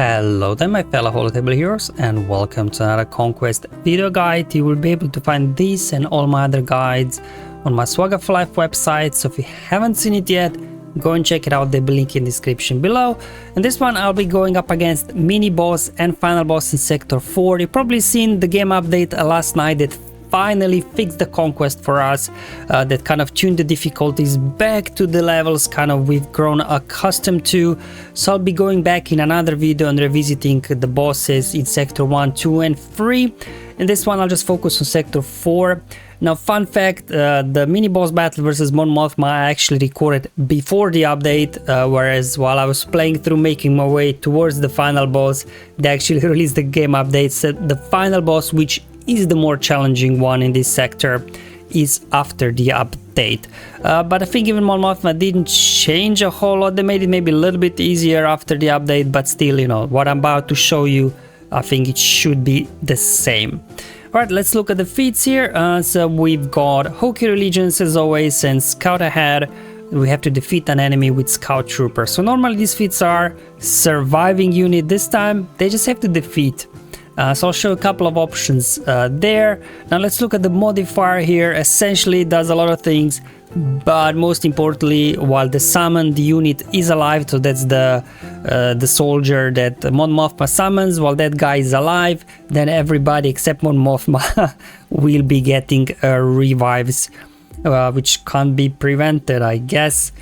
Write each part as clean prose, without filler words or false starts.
Hello there my fellow holotable heroes, and welcome to another Conquest video guide. You will be able to find this and all my other guides on my SWGOH for Life website, so if you haven't seen it yet, go and check it out. There'll be a link in the description below. And this one I'll be going up against mini boss and final boss in sector 4. You've probably seen the game update last night that finally fixed the Conquest for us, that kind of tuned the difficulties back to the levels kind of we've grown accustomed to. So I'll be going back in another video and revisiting the bosses in sector 1, 2 and 3. In this one I'll just focus on sector 4. Now, fun fact, the mini boss battle versus Mothma I actually recorded before the update, whereas while I was playing through making my way towards the final boss, they actually released the game update. So the final boss, which is the more challenging one in this sector, is after the update. But I think even Mothma didn't change a whole lot. They made it maybe a little bit easier after the update, but still, you know, what I'm about to show you, I think it should be the same. Alright, let's look at the feats here. So we've got Hoki Allegiance as always, and Scout Ahead. We have to defeat an enemy with Scout Trooper. So normally these feats are surviving unit. This time they just have to defeat. So I'll show a couple of options there. Now let's look at the modifier here. Essentially it does a lot of things, but most importantly, while the summoned unit is alive, so that's the soldier that Mothma summons, while that guy is alive, then everybody except Mothma will be getting revives, which can't be prevented, I guess.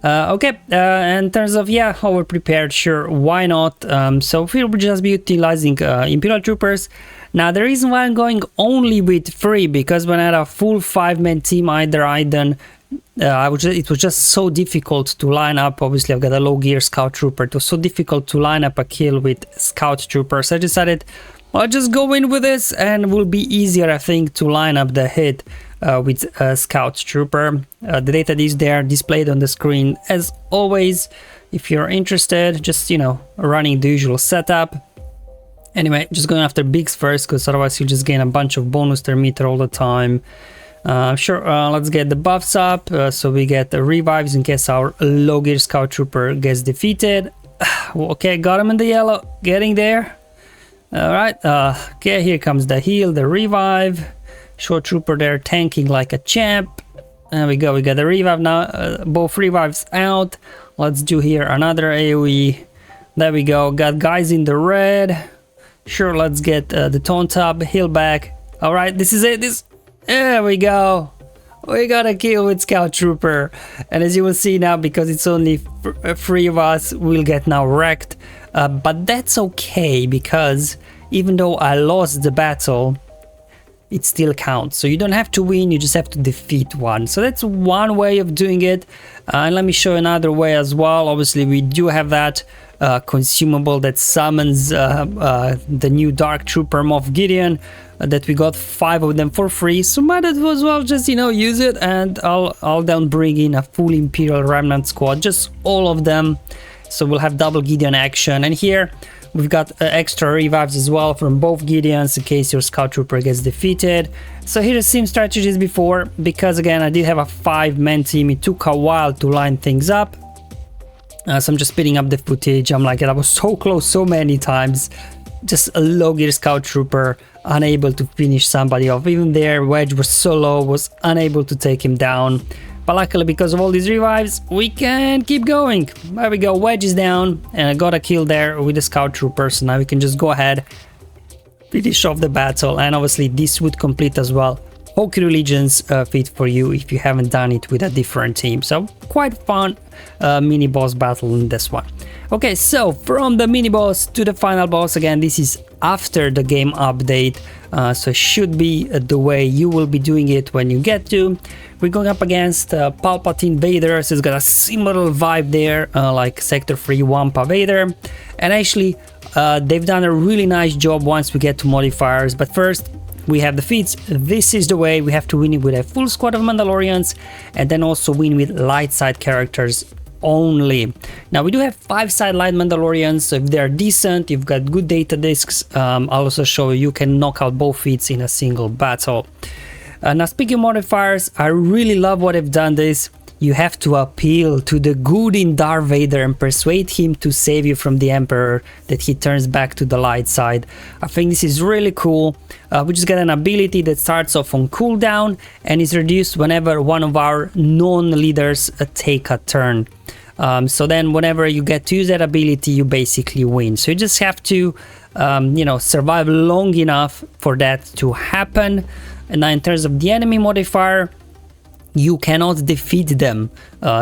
Okay, in terms of, yeah, how we're prepared, sure, why not? So we'll just be utilizing Imperial Troopers. Now, the reason why I'm going only with 3, because when I had a full 5-man team, either Iden, it was just so difficult to line up. Obviously, I've got a low gear Scout Trooper. It was so difficult to line up a kill with Scout Troopers. So I decided, well, I'll just go in with this, and it will be easier, I think, to line up the hit with Scout Trooper. The data is there displayed on the screen as always. If you're interested, just, you know, running the usual setup. Anyway, just going after bigs first, because otherwise you just gain a bunch of bonus per meter all the time. Sure, let's get the buffs up, so we get the revives in case our low gear Scout Trooper gets defeated. Okay, got him in the yellow, getting there. Alright, okay, here comes the heal, the revive. Short Trooper there tanking like a champ. There we go, we got the revive now, both revives out. Let's do here another AoE. There we go, got guys in the red. Sure, let's get the taunt up, heal back. Alright, this is it, there we go. We got a kill with Scout Trooper. And as you will see now, because it's only 3 of us, we'll get now wrecked. But that's okay, because even though I lost the battle, it still counts. So you don't have to win, you just have to defeat one. So that's one way of doing it. And let me show another way as well. Obviously we do have that consumable that summons the new Dark Trooper Moff Gideon, that we got 5 of them for free. So might as well just, you know, use it, and I'll then bring in a full Imperial Remnant squad, just all of them. So we'll have double Gideon action. And here we've got extra revives as well from both Gideons in case your Scout Trooper gets defeated. So here's the same strategies before, because again I did have a 5-man team. It took a while to line things up. So I'm just speeding up the footage. I'm like, I was so close so many times. Just a low gear Scout Trooper, unable to finish somebody off. Even there, Wedge was so low, was unable to take him down. But luckily, because of all these revives, we can keep going. There we go, Wedge is down, and I got a kill there with the Scout Trooper. So now we can just go ahead, finish off the battle, and obviously this would complete as well Hoki Allegiance feat for you if you haven't done it with a different team. So quite fun mini boss battle in this one. Okay, so from the mini boss to the final boss, again this is after the game update, so it should be the way you will be doing it when you get to. We're going up against Palpatine Vader, so it's got a similar vibe there, like Sector 3 Wampa Vader. And actually they've done a really nice job once we get to modifiers. But first we have the feats. This is the way we have to win it with a full squad of Mandalorians, and then also win with light side characters only. Now we do have 5-side light Mandalorians, so if they're decent, you've got good data discs. I'll also show you can knock out both feats in a single battle. Now speaking of modifiers, I really love what they've done this. you have to appeal to the good in Darth Vader and persuade him to save you from the Emperor, that he turns back to the light side. I think this is really cool. We just got an ability that starts off on cooldown and is reduced whenever one of our non-leaders take a turn. So then whenever you get to use that ability, you basically win. So you just have to, you know, survive long enough for that to happen. And now in terms of the enemy modifier, you cannot defeat them.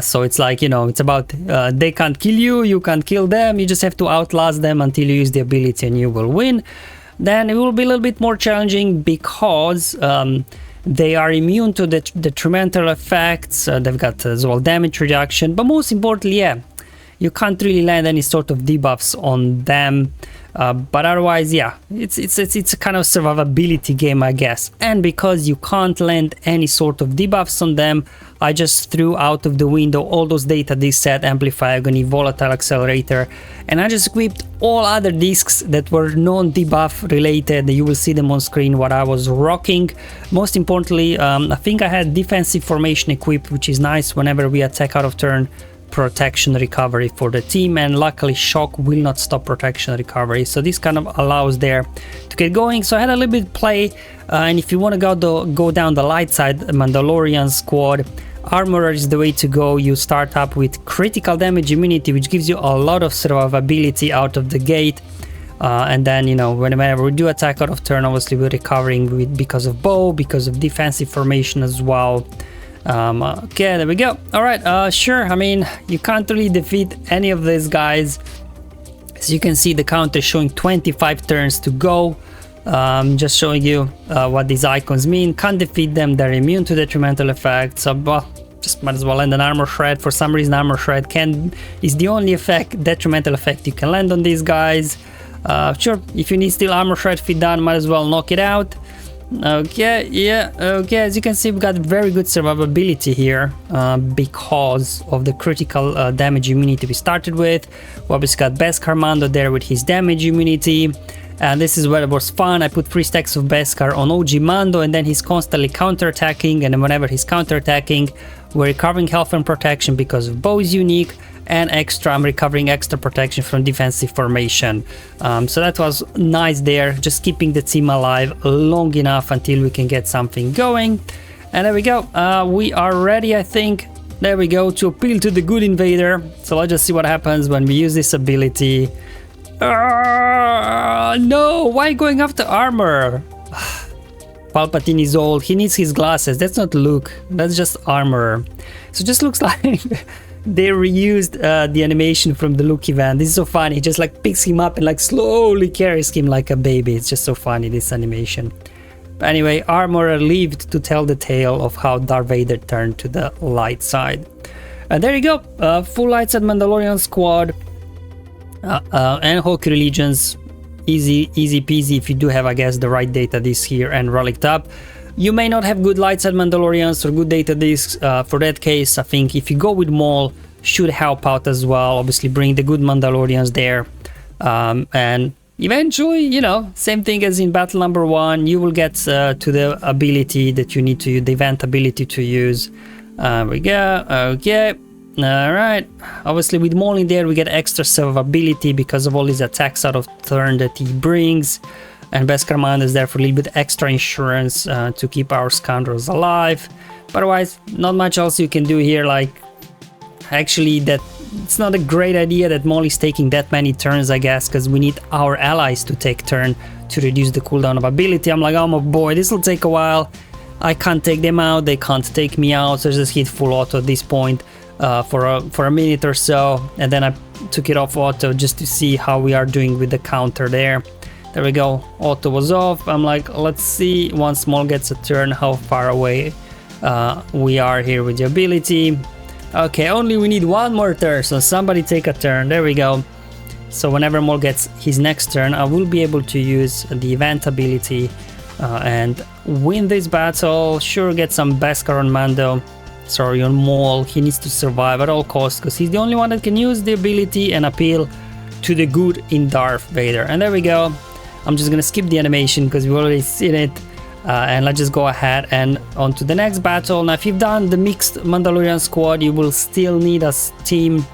So it's like, you know, it's about they can't kill you, you can't kill them. You just have to outlast them until you use the ability and you will win. Then it will be a little bit more challenging because they are immune to the detrimental effects. They've got as well damage reduction, but most importantly, yeah, you can't really land any sort of debuffs on them. But otherwise, yeah, it's a kind of survivability game, I guess. And because you can't land any sort of debuffs on them, I just threw out of the window all those data disc set, amplifier, agony, volatile accelerator, and I just equipped all other discs that were non-debuff related. You will see them on screen what I was rocking. Most importantly, I think I had defensive formation equipped, which is nice whenever we attack out of turn. Protection recovery for the team, and luckily shock will not stop protection recovery, so this kind of allows there to get going. So I had a little bit play, and if you want to go down the light side, Mandalorian squad, Armorer is the way to go. You start up with critical damage immunity, which gives you a lot of survivability out of the gate, and then, you know, whenever we do attack out of turn, obviously we're recovering because of bow, because of defensive formation as well. Okay, there we go. All right, sure, I mean, you can't really defeat any of these guys. As you can see, the counter is showing 25 turns to go. Just showing you what these icons mean. Can't defeat them, they're immune to detrimental effects, so well, just might as well land an armor shred. For some reason, armor shred is the only detrimental effect you can land on these guys. Sure, if you need still armor shred fit done, might as well knock it out. Okay, yeah, okay, as you can see, we've got very good survivability here because of the critical damage immunity we started with. We obviously got Beskar Mando there with his damage immunity, and this is where it was fun. I put 3 stacks of Beskar on OG Mando, and then he's constantly counterattacking, and then whenever he's counterattacking, we're recovering health and protection because of bow is unique, and extra, I'm recovering extra protection from defensive formation. So that was nice there, just keeping the team alive long enough until we can get something going. And there we go, we are ready, I think. There we go, to appeal to the good invader. So let's just see what happens when we use this ability. No, why going after armor? Palpatine is old, he needs his glasses. That's not Luke, that's just armor. So it just looks like they reused the animation from the Luke event. This is so funny. He just like picks him up and like slowly carries him like a baby. It's just so funny, this animation. But anyway, Armorer lived to tell the tale of how Darth Vader turned to the light side. And there you go, full light side Mandalorian squad and Hoki Legions. Easy peasy if you do have, I guess, the right data disc here and relicked up. You may not have good light side Mandalorians or good data discs. For that case, I think if you go with Maul, should help out as well. Obviously bring the good Mandalorians there, and eventually, you know, same thing as in battle number 1, you will get to the ability that you need to use, the event ability to use. We go, okay, all right. Obviously with Maul in there, we get extra survivability because of all these attacks out of turn that he brings. And Beskar Mando is there for a little bit extra insurance to keep our scoundrels alive. But otherwise, not much else you can do here. Like, actually, that it's not a great idea that Maul is taking that many turns, I guess, because we need our allies to take turn to reduce the cooldown of ability. I'm like, oh my boy, this will take a while. I can't take them out, they can't take me out, so I just hit full auto at this point for a minute or so, and then I took it off auto just to see how we are doing with the counter there. There we go, auto was off. I'm like, let's see once Maul gets a turn how far away we are here with the ability. Okay, only we need one more turn, so somebody take a turn. There we go. So whenever Maul gets his next turn, I will be able to use the event ability and win this battle. Sure, get some Beskar on Mando. Sorry, on Maul. He needs to survive at all costs because he's the only one that can use the ability and appeal to the good in Darth Vader. And there we go. I'm just gonna skip the animation because we've already seen it. And let's just go ahead and on to the next battle. Now if you've done the mixed Mandalorian squad, you will still need a team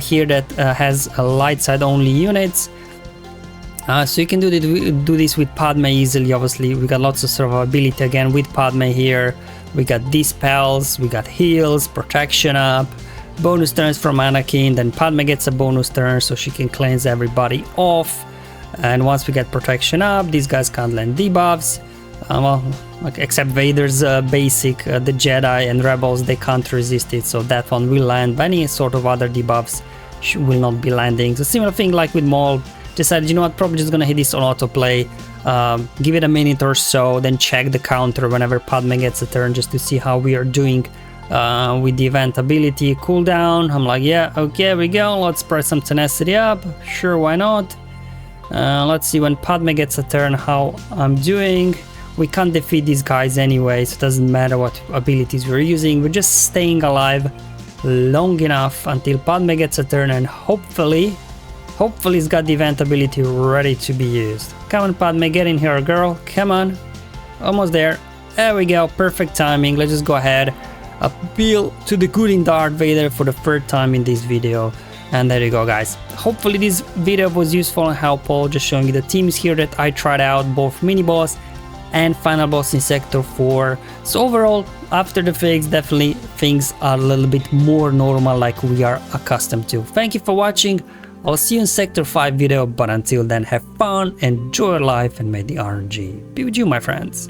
here that has a light side only units. So you can do this with Padme easily. Obviously we got lots of survivability again with Padme here. We got dispels, we got heals, protection up, bonus turns from Anakin, then Padme gets a bonus turn so she can cleanse everybody off. And once we get protection up, these guys can't land debuffs. Well, except Vader's basic, the Jedi and Rebels, they can't resist it, so that one will land, but any sort of other debuffs will not be landing. So similar thing like with Maul. Decided, you know what, probably just gonna hit this on autoplay, give it a minute or so, then check the counter whenever Padme gets a turn just to see how we are doing with the event ability cooldown. I'm like, yeah, okay, here we go, let's press some tenacity up, sure, why not. Let's see when Padme gets a turn how I'm doing. We can't defeat these guys anyway, so it doesn't matter what abilities we're using, we're just staying alive long enough until Padme gets a turn, and hopefully it's got the event ability ready to be used. Come on Padme, get in here girl, come on. Almost there. There we go, perfect timing. Let's just go ahead, appeal to the good in Darth Vader for the third time in this video. And there you go guys. Hopefully this video was useful and helpful, just showing you the teams here that I tried out, both mini boss and final boss in Sector 4. So overall, after the fix, definitely things are a little bit more normal like we are accustomed to. Thank you for watching. I'll see you in Sector 5 video, but until then, have fun, enjoy your life, and may the RNG be with you, my friends.